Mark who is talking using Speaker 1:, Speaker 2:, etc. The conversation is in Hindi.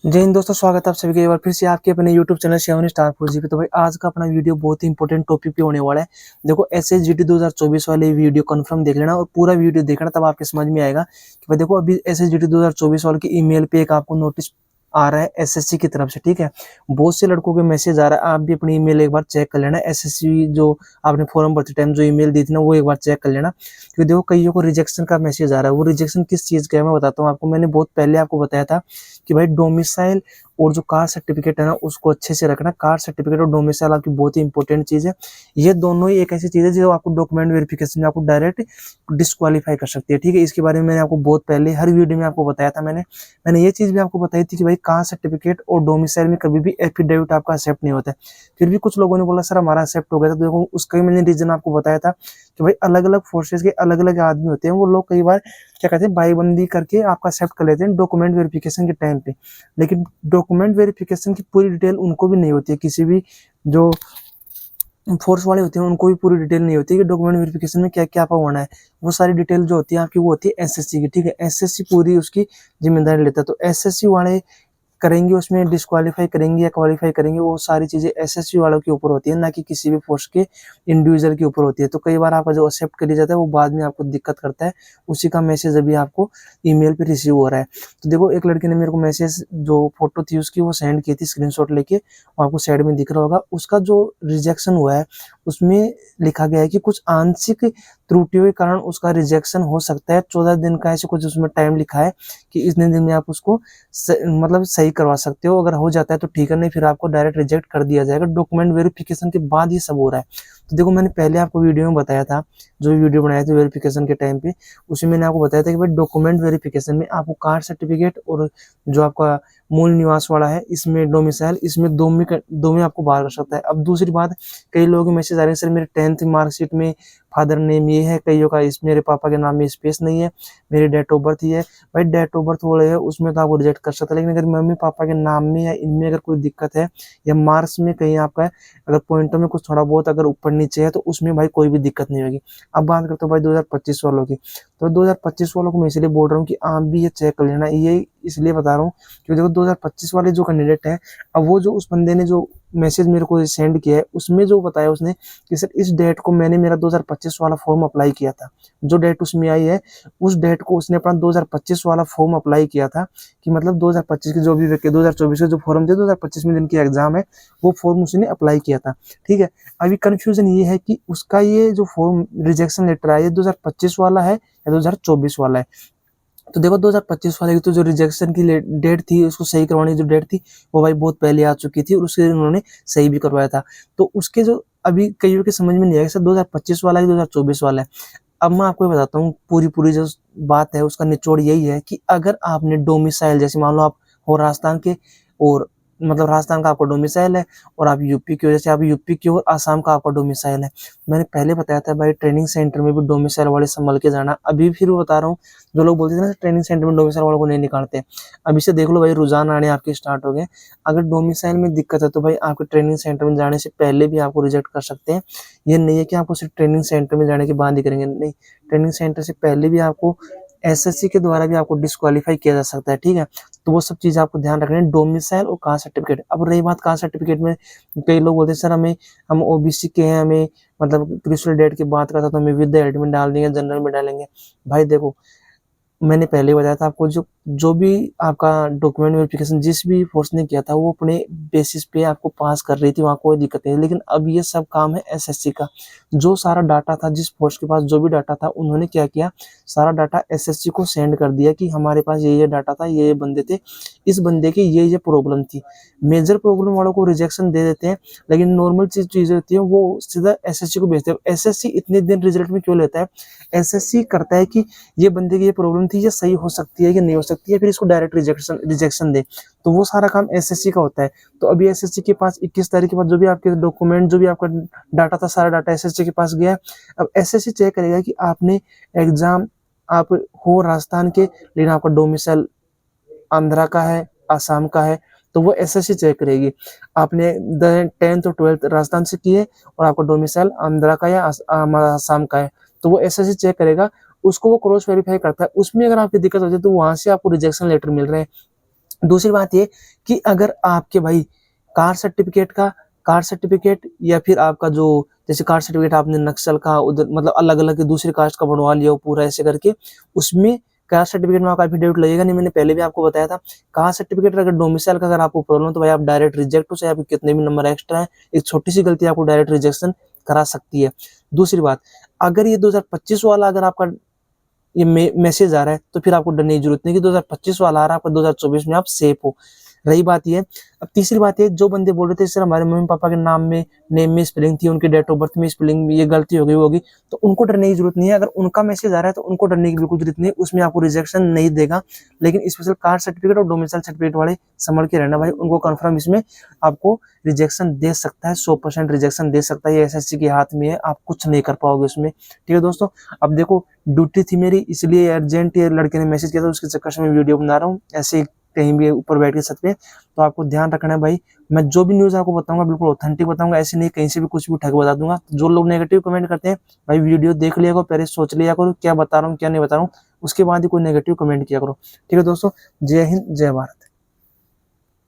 Speaker 1: जय हिंद दोस्तों, स्वागत है आप सभी का एक बार फिर से आपके अपने YouTube चैनल श्यामनी स्टार फौजी पे। तो भाई आज का अपना वीडियो बहुत ही इंपॉर्टेंट टॉपिक पे होने वाला है। देखो SSGT 2024 वाले वीडियो कंफर्म देख लेना और पूरा वीडियो देखना, तब आपके समझ में आएगा कि भाई देखो अभी SSGT 2024 वाले की ईमेल पे एक आपको नोटिस आ रहा है एसएससी की तरफ से। ठीक है, बहुत से लड़कों के मैसेज आ रहा है, आप भी अपनी ईमेल एक बार चेक कर लेना। एसएससी जो आपने फॉर्म भरते टाइम जो ईमेल दी थी ना, वो एक बार चेक कर लेना, क्योंकि देखो कईयों को रिजेक्शन का मैसेज आ रहा है। वो रिजेक्शन किस चीज का है मैं बताता हूँ आपको। मैंने बहुत पहले आपको बताया था कि भाई डोमिसाइल और जो कार सर्टिफिकेट है ना, उसको अच्छे से रखना। कार सर्टिफिकेट और डोमिसाइल आपकी बहुत ही इंपॉर्टेंट चीज है। ये दोनों ही एक ऐसी चीज है जो आपको डॉक्यूमेंट वेरिफिकेशन में आपको डायरेक्ट डिस्क्वालीफाई कर सकती है। ठीक है, इसके बारे में मैंने आपको बहुत पहले हर वीडियो में आपको बताया था। मैंने ये चीज भी आपको बताई थी कि भाई कार सर्टिफिकेट और डोमिसाइल में कभी भी एफिडेविट आपका एक्सेप्ट नहीं होता है। फिर भी कुछ लोगों ने बोला सर हमारा एक्सेप्ट हो गया था। तो देखो उसका ही मैंने रीजन आपको बताया था कि भाई अलग अलग फोर्सेज के अलग अलग आदमी होते हैं। वो लोग कई बार क्या कहते हैं, बाईबंदी करके आपका एक्सेप्ट कर लेते हैं डॉक्यूमेंट वेरिफिकेशन के टाइम पे। लेकिन डॉक्यूमेंट वेरिफिकेशन की पूरी डिटेल उनको भी नहीं होती है। किसी भी जो फोर्स वाले होते हैं उनको भी पूरी डिटेल नहीं होती है कि डॉक्यूमेंट वेरिफिकेशन में क्या क्या आपका होना है। वो सारी डिटेल जो होती है आपकी, वो होती है एसएससी की। ठीक है, एसएससी पूरी उसकी जिम्मेदारी लेता है। तो एसएससी वाले करेंगे, उसमें डिस्क्वालीफाई करेंगे या क्वालीफाई करेंगे, वो सारी चीजें एसएससी वालों के ऊपर होती है, ना कि किसी भी फोर्स के इंडिविजुअल के ऊपर होती है। तो कई बार आपका जो एक्सेप्ट कर लिया जाता है वो बाद में आपको दिक्कत करता है। उसी का मैसेज अभी आपको ईमेल पे रिसीव हो रहा है। तो देखो एक लड़के ने मेरे को मैसेज, जो फोटो थी उसकी, वो सेंड की थी स्क्रीनशॉट लेके, आपको साइड में दिख रहा होगा। उसका जो रिजेक्शन हुआ है उसमें लिखा गया है कि कुछ आंशिक त्रुटियों के कारण उसका रिजेक्शन हो सकता है। 14 दिन का ऐसे कुछ उसमें टाइम लिखा है कि इतने दिन में आप उसको मतलब सही करवा सकते हो। अगर हो जाता है तो ठीक है, नहीं फिर आपको डायरेक्ट रिजेक्ट कर दिया जाएगा। डॉक्यूमेंट वेरिफिकेशन के बाद ही सब हो रहा है। तो देखो मैंने पहले आपको वीडियो में बताया था, जो वीडियो बनाया था वेरिफिकेशन के टाइम पे, उसमें मैंने आपको बताया था कि भाई डॉक्यूमेंट वेरिफिकेशन में आपको कार सर्टिफिकेट और जो आपका मूल निवास वाला है, इसमें डोमिसाइल, इसमें दो में आपको बाहर कर सकता है। अब दूसरी बात, कई लोगों के मैसेज आ रहे हैं सर मेरे 10th मार्कशीट में फादर नेम ये है, कईयों का इस मेरे पापा के नाम में स्पेस नहीं है, मेरी डेट ऑफ बर्थ ये है। भाई डेट ऑफ बर्थ वाले है उसमें तो आपको रिजेक्ट कर सकता है, लेकिन अगर मम्मी पापा के नाम में या इनमें अगर कोई दिक्कत है या मार्क्स में कहीं आपका है, अगर पॉइंटों में कुछ थोड़ा बहुत अगर ऊपर नीचे है, तो उसमें भाई कोई भी दिक्कत नहीं होगी। अब बात करते हो भाई 2025 वालों की। तो 2025 वालों को मैं इसलिए बोल रहा हूँ कि आप भी ये चेक कर लेना। ये इसलिए बता रहा हूँ क्योंकि देखो 2025 वाले जो कैंडिडेट है, अब वो जो उस बंदे ने जो मैसेज मेरे को सेंड किया है, उसमें जो बताया उसने कि सर इस डेट को मैंने मेरा 2025 वाला फॉर्म अप्लाई किया था। जो डेट उसमें आई है उस डेट को उसने अपना 2025 वाला फॉर्म अप्लाई किया था, कि मतलब 2025 की जो भी 2024 के जो फॉर्म थे, 2025 में जिनकी एग्जाम है, वो फॉर्म उसने अप्लाई किया था। ठीक है, अभी कंफ्यूजन ये है कि उसका ये जो फॉर्म रिजेक्शन लेटर आया, ये 2025 वाला है या 2024 वाला है। तो देखो 2025 वाले की तो जो रिजेक्शन की डेट थी, उसको सही करवाने की जो डेट थी, वो भाई बहुत पहले आ चुकी थी और उसके उन्होंने सही भी करवाया था। तो उसके जो अभी कईयों के समझ में नहीं आया सर 2025 वाला है 2024 वाला है। अब मैं आपको ये बताता हूँ, पूरी पूरी जो बात है उसका निचोड़ यही है कि अगर आपने डोमिसाइल, जैसे मान लो आप हो राजस्थान के, और मतलब राजस्थान का आपका डोमिसाइल है, और आप यूपी के हो, जैसे आप यूपी के हो, आसाम का आपका डोमिसाइल है। मैंने पहले बताया था भाई ट्रेनिंग सेंटर में भी डोमिसाइल वाले संभल के जाना। अभी फिर बता रहा हूँ, जो लोग बोलते थे ना ट्रेनिंग सेंटर में डोमिसाइल वालों को नहीं निकालते, अभी से देख लो भाई रुझान आने आपके स्टार्ट हो गए। अगर डोमिसाइल में दिक्कत है तो भाई आपके ट्रेनिंग सेंटर में जाने से पहले भी आपको रिजेक्ट कर सकते हैं। ये नहीं है कि आपको सिर्फ ट्रेनिंग सेंटर में जाने के बाद ही करेंगे, नहीं, ट्रेनिंग सेंटर से पहले भी आपको एसएससी के द्वारा भी आपको डिस्क्वालीफाई किया जा सकता है। ठीक है, तो वो सब चीज़ आपको ध्यान रखनी है, डोमिसाइल और कास्ट सर्टिफिकेट। अब रही बात कास्ट सर्टिफिकेट में, कई लोग बोलते हैं सर हम ओबीसी के हैं, हमें मतलब क्रिशनल डेट की बात करता तो हमें विद हेरिटेज में डाल देंगे, जनरल में डालेंगे। भाई देखो मैंने पहले बताया था आपको, जो जो भी आपका डॉक्यूमेंट वेरिफिकेशन जिस भी फोर्स ने किया था, वो अपने बेसिस पे आपको पास कर रही थी, वहाँ कोई दिक्कत नहीं। लेकिन अब ये सब काम है एसएससी का। जो सारा डाटा था, जिस फोर्स के पास जो भी डाटा था, उन्होंने क्या किया, सारा डाटा एसएससी को सेंड कर दिया कि हमारे पास ये डाटा था, ये बंदे थे, इस बंदे की ये प्रॉब्लम थी। मेजर प्रॉब्लम वालों को रिजेक्शन दे देते हैं, लेकिन नॉर्मल चीजें होती है वो सीधा एसएससी को भेजते हैं। एसएससी इतने दिन रिजल्ट में क्यों लेता है? एसएससी करता है कि ये बंदे की ये प्रॉब्लम थी, ये सही हो सकती है कि नहीं हो सकती है, फिर इसको डायरेक्ट रिजेक्शन दे। तो वो सारा काम एसएससी का होता है। तो अभी एसएससी के पास 21 तारीख के बाद जो भी आपके डॉक्यूमेंट, जो भी आपका डाटा था, सारा डाटा एसएससी के पास गया है। अब एसएससी चेक करेगा कि आपने एग्जाम, आप हो राजस्थान के, लेकिन आपका डोमिसाइल आंध्रा का है, आसाम का है, तो वो एसएससी चेक करेगी। आपने 10th और 12th राजस्थान से की है और आपका डोमिसाइल आंध्रा का या आसाम का है, तो वो एसएससी चेक करेगा, उसको वो क्रॉस वेरीफाई करता है। उसमें अगर आपकी दिक्कत होती है तो वहां से आपको रिजेक्शन लेटर मिल रहे हैं। दूसरी बात ये कि अगर आपके भाई कार सर्टिफिकेट या फिर आपका जो जैसे कार सर्टिफिकेट आपने नक्सल का उधर मतलब अलग अलग दूसरी कास्ट का बनवा लिया हो पूरा ऐसे करके, उसमें कास्ट सर्टिफिकेट में आपका एफिडेविट लगेगा नहीं। मैंने पहले भी आपको बताया था, कास्ट सर्टिफिकेट अगर डोमिसाइल का अगर आपको प्रॉब्लम तो भाई आप डायरेक्ट रिजेक्ट हो, चाहे आपके कितने भी नंबर एक्स्ट्रा है, एक छोटी सी गलती आपको डायरेक्ट रिजेक्शन करा सकती है। दूसरी बात, अगर ये 2025 वाला अगर आपका ये मैसेज आ रहा है तो फिर आपको डरने की जरूरत नहीं कि 2025 वाला आ रहा है, आपका 2024 में आप सेफ हो। रही बात ये, अब तीसरी बात ये, जो बंदे बोल रहे थे सर हमारे मम्मी पापा के नाम में नेम में स्पेलिंग थी, उनके डेट ऑफ बर्थ में स्पेलिंग में ये गलती हो गई होगी, तो उनको डरने की जरूरत नहीं है। अगर उनका मैसेज आ रहा है तो उनको डरने की बिल्कुल जरूरत नहीं है, उसमें आपको रिजेक्शन नहीं देगा। लेकिन स्पेशल कास्ट सर्टिफिकेट और डोमिसाइल सर्टिफिकेट वाले संभल के रहना भाई, उनको कंफर्म इसमें आपको रिजेक्शन दे सकता है, 100% रिजेक्शन दे सकता है। ये एसएससी के हाथ में है, आप कुछ नहीं कर पाओगे उसमें। ठीक है दोस्तों, अब देखो ड्यूटी थी मेरी, इसलिए अर्जेंट ये लड़के ने मैसेज किया था, उसके चक्कर से मैं वीडियो बना रहा हूँ ऐसे कहीं भी ऊपर बैठ के छत पे। तो आपको ध्यान रखना है भाई, मैं जो भी न्यूज़ आपको बताऊंगा बिल्कुल ऑथेंटिक बताऊंगा, ऐसे नहीं कहीं से भी कुछ भी उठा के बता दूंगा। जो लोग नेगेटिव कमेंट करते हैं भाई, वीडियो देख लिया करो, पहले सोच लिया करो क्या बता रहा हूँ क्या नहीं बता रहा हूँ, उसके बाद ही कोई नेगेटिव कमेंट किया करो। ठीक है दोस्तों, जय हिंद जय भारत।